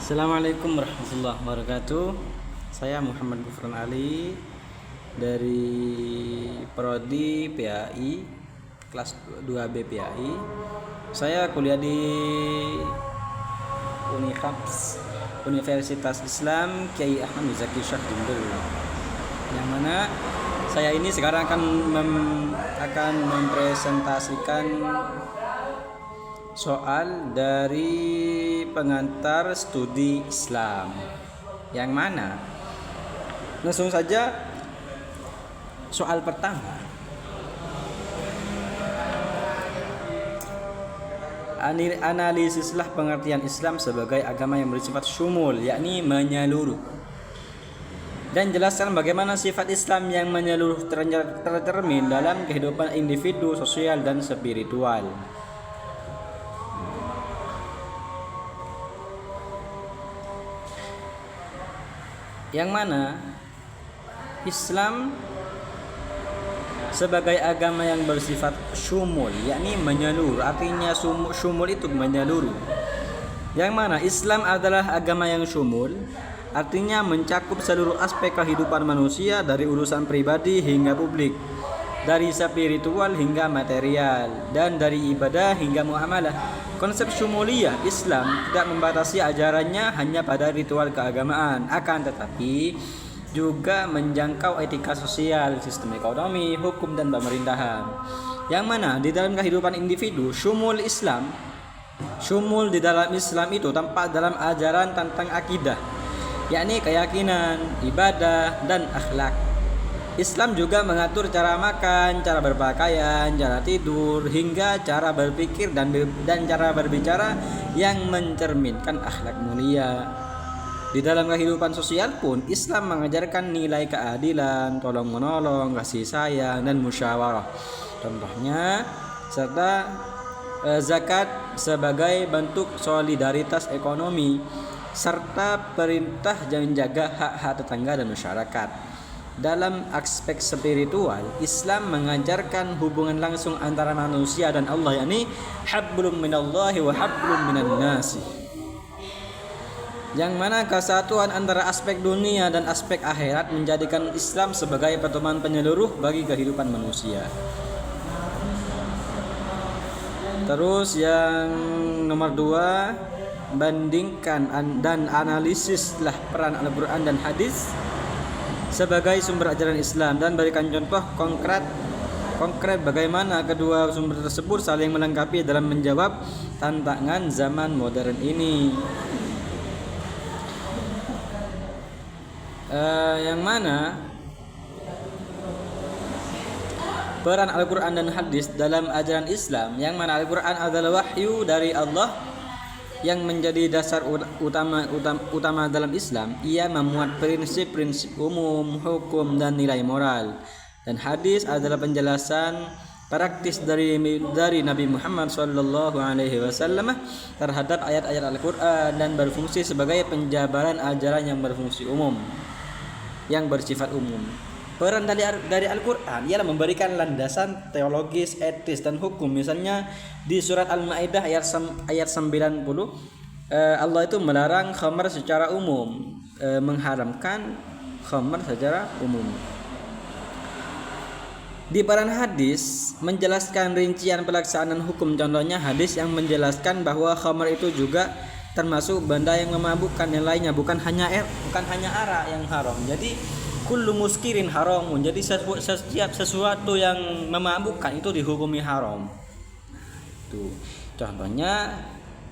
Assalamualaikum warahmatullahi wabarakatuh. Saya Muhammad Gufron Ali dari Prodi PAI kelas 2B PAI. Saya kuliah di Universitas Islam Kiai Ahmad Muzaki Syah Jember. Yang mana saya ini sekarang akan mempresentasikan soal dari pengantar studi Islam, yang mana langsung saja soal pertama. Analisislah pengertian Islam sebagai agama yang bersifat syumul, yakni menyeluruh, dan jelaskan bagaimana sifat Islam yang menyeluruh tercermin dalam kehidupan individu, sosial, dan spiritual. Yang mana Islam sebagai agama yang bersifat syumul, yakni menyeluruh. Artinya syumul itu menyeluruh. Yang mana Islam adalah agama yang syumul, artinya mencakup seluruh aspek kehidupan manusia, dari urusan pribadi hingga publik, dari spiritual hingga material, dan dari ibadah hingga muamalah. Konsep syumuliyah Islam tidak membatasi ajarannya hanya pada ritual keagamaan, akan tetapi juga menjangkau etika sosial, sistem ekonomi, hukum, dan pemerintahan. Yang mana di dalam kehidupan individu, syumul di dalam Islam itu tampak dalam ajaran tentang akidah, yakni keyakinan, ibadah, dan akhlak. Islam juga mengatur cara makan, cara berpakaian, cara tidur, hingga cara berpikir dan cara berbicara yang mencerminkan akhlak mulia. Di dalam kehidupan sosial pun, Islam mengajarkan nilai keadilan, tolong-menolong, kasih sayang, dan musyawarah. Contohnya, serta zakat sebagai bentuk solidaritas ekonomi, serta perintah menjaga hak-hak tetangga dan masyarakat. Dalam aspek spiritual, Islam mengajarkan hubungan langsung antara manusia dan Allah, yakni hablum minallahi wa hablum minan nasi. Yang mana kesatuan antara aspek dunia dan aspek akhirat menjadikan Islam sebagai pedoman penyeluruh bagi kehidupan manusia. Terus yang nomor 2, bandingkan dan analisislah peran Al-Quran dan hadis sebagai sumber ajaran Islam, dan berikan contoh konkret bagaimana kedua sumber tersebut saling melengkapi dalam menjawab tantangan zaman modern ini. Yang mana peran Al-Quran dan hadis dalam ajaran Islam, yang mana Al-Quran adalah wahyu dari Allah yang menjadi dasar utama dalam Islam. Ia memuat prinsip-prinsip umum, hukum, dan nilai moral. Dan hadis adalah penjelasan praktis dari Nabi Muhammad SAW terhadap ayat-ayat Al-Quran, dan berfungsi sebagai penjabaran ajaran yang berfungsi umum, yang bersifat umum. Peran dari Al-Quran ialah memberikan landasan teologis, etis, dan hukum. Misalnya di surat Al-Maidah ayat 90, Allah itu melarang khamar secara umum, mengharamkan khamar secara umum. Di peran hadis menjelaskan rincian pelaksanaan hukum. Contohnya hadis yang menjelaskan bahwa khamar itu juga termasuk benda yang memabukkan yang lainnya, bukan hanya arak yang haram. Jadi kullu muskirin haram. Jadi setiap sesuatu yang memabukkan itu dihukumi haram. Tuh. Contohnya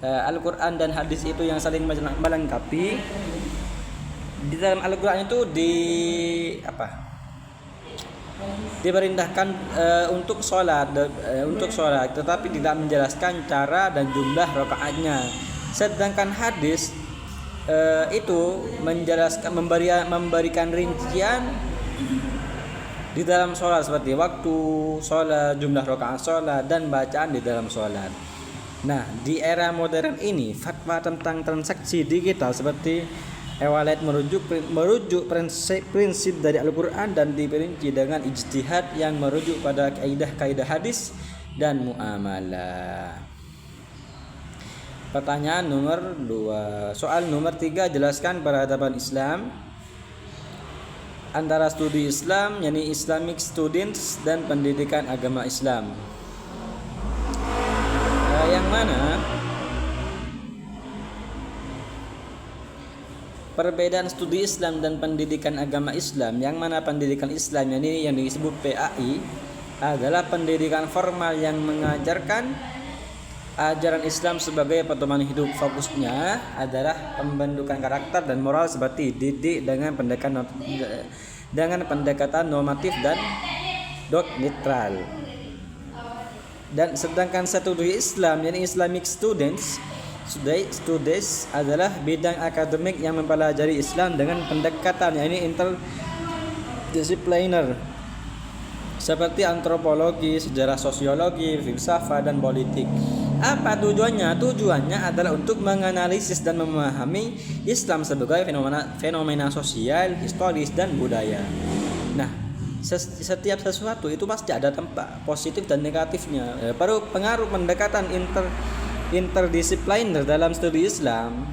Al-Quran dan hadis itu yang saling melengkapi. Di dalam Al-Quran itu diperintahkan untuk sholat, tetapi tidak menjelaskan cara dan jumlah rakaatnya. Sedangkan hadis itu menjelaskan, memberikan rincian di dalam sholat, seperti waktu sholat, jumlah rakaat sholat, dan bacaan di dalam sholat. Nah, di era modern ini, fatwa tentang transaksi digital seperti e-wallet merujuk prinsip dari Al-Quran dan diperinci dengan ijtihad yang merujuk pada kaidah-kaidah hadis dan muamalah. Pertanyaan nomor 2. Soal nomor 3, jelaskan peradaban Islam antara studi Islam, yakni Islamic Students, dan pendidikan agama Islam. Yang mana perbedaan studi Islam dan pendidikan agama Islam, yang mana pendidikan Islam ini yang disebut PAI adalah pendidikan formal yang mengajarkan ajaran Islam sebagai pedoman hidup. Fokusnya adalah pembentukan karakter dan moral seperti didik dengan pendekatan normatif dan doktrinal. Dan sedangkan studi Islam, yakni Islamic Students adalah bidang akademik yang mempelajari Islam dengan pendekatan yakni interdisipliner seperti antropologi, sejarah, sosiologi, filsafat, dan politik. Apa tujuannya? Tujuannya adalah untuk menganalisis dan memahami Islam sebagai fenomena sosial, historis, dan budaya. Nah, setiap sesuatu itu pasti ada dampak positif dan negatifnya. Pengaruh pendekatan interdisipliner dalam studi Islam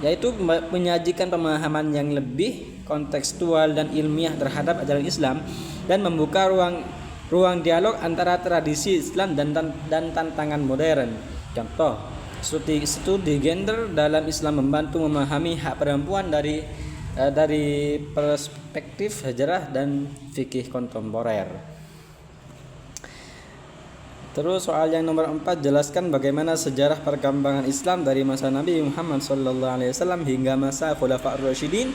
yaitu menyajikan pemahaman yang lebih kontekstual dan ilmiah terhadap ajaran Islam dan membuka ruang dialog antara tradisi Islam dan tantangan modern. Contoh, studi gender dalam Islam membantu memahami hak perempuan dari perspektif sejarah dan fikih kontemporer. Terus soal yang nomor 4, jelaskan bagaimana sejarah perkembangan Islam dari masa Nabi Muhammad SAW hingga masa Khulafaur Rasyidin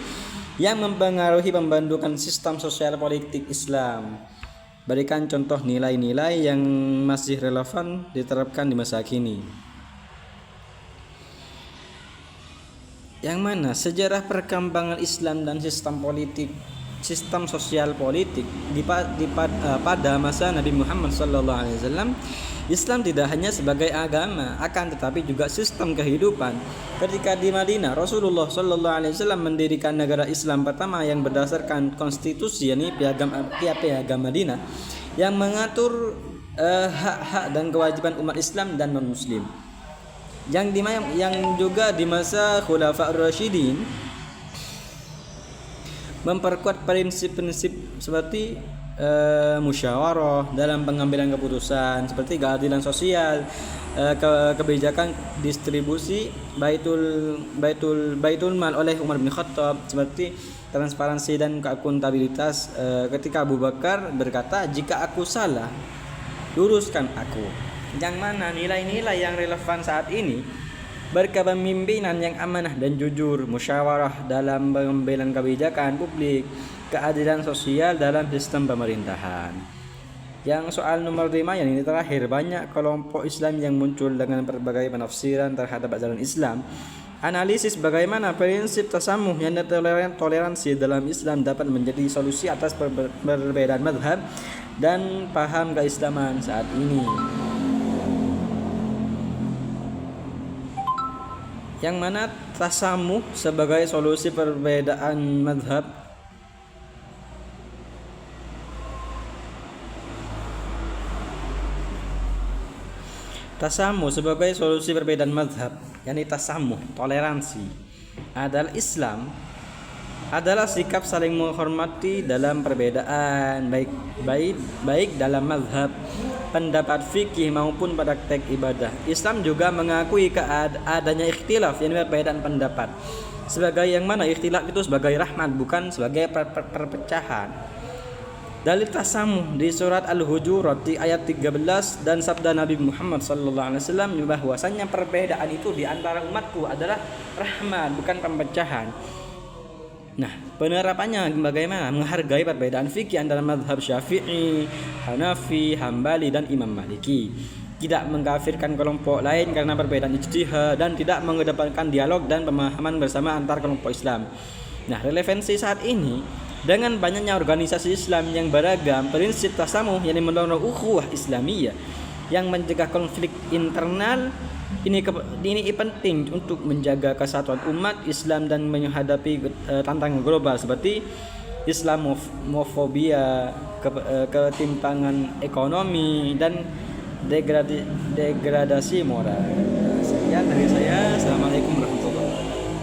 yang mempengaruhi pembentukan sistem sosial politik Islam. Berikan contoh nilai-nilai yang masih relevan diterapkan di masa kini. Yang mana sejarah perkembangan Islam dan sistem sosial politik pada masa Nabi Muhammad SAW, Islam tidak hanya sebagai agama, akan tetapi juga sistem kehidupan. Ketika di Madinah, Rasulullah SAW mendirikan negara Islam pertama yang berdasarkan konstitusi, yakni Piagam Madinah, yang mengatur hak-hak dan kewajiban umat Islam dan non-Muslim. Yang juga di masa Khulafaur Rasyidin memperkuat prinsip-prinsip seperti musyawarah dalam pengambilan keputusan, seperti keadilan sosial, kebijakan distribusi baitul mal oleh Umar bin Khattab, seperti transparansi dan akuntabilitas. Ketika Abu Bakar berkata, "Jika aku salah, luruskan aku." Yang mana nilai-nilai yang relevan saat ini: berkepemimpinan yang amanah dan jujur, musyawarah dalam pengambilan kebijakan publik, keadilan sosial dalam sistem pemerintahan. Yang soal nomor 5 yang ini terakhir, banyak kelompok Islam yang muncul dengan berbagai penafsiran terhadap ajaran Islam. Analisis bagaimana prinsip tasamuh yang toleransi dalam Islam dapat menjadi solusi atas perbedaan mazhab dan paham keislaman saat ini. Yang mana tasamuh sebagai solusi perbedaan mazhab yakni tasamuh, toleransi, adalah Islam adalah sikap saling menghormati dalam perbedaan baik dalam mazhab, pendapat fikih maupun praktek ibadah. Islam juga mengakui adanya ikhtilaf, yakni perbedaan pendapat, sebagai yang mana ikhtilaf itu sebagai rahmat, bukan sebagai perpecahan. Dalil tasamuh di surat Al-Hujurat di ayat 13 dan sabda Nabi Muhammad SAW bahwasanya perbedaan itu di antara umatku adalah rahmat, bukan perpecahan. Nah, penerapannya bagaimana? Menghargai perbedaan fikih antara mazhab Syafi'i, Hanafi, Hambali, dan Imam Maliki. Tidak mengkafirkan kelompok lain karena perbedaan ijtihad, dan tidak mengedepankan dialog dan pemahaman bersama antar kelompok Islam. Nah, relevansi saat ini dengan banyaknya organisasi Islam yang beragam, prinsip tasamuh yang mendorong ukhuwah Islamiyah yang mencegah konflik internal ini penting untuk menjaga kesatuan umat Islam dan menghadapi tantangan global seperti Islamofobia, ketimpangan ekonomi, dan degradasi moral. Sekian dari saya. Assalamualaikum warahmatullahi wabarakatuh.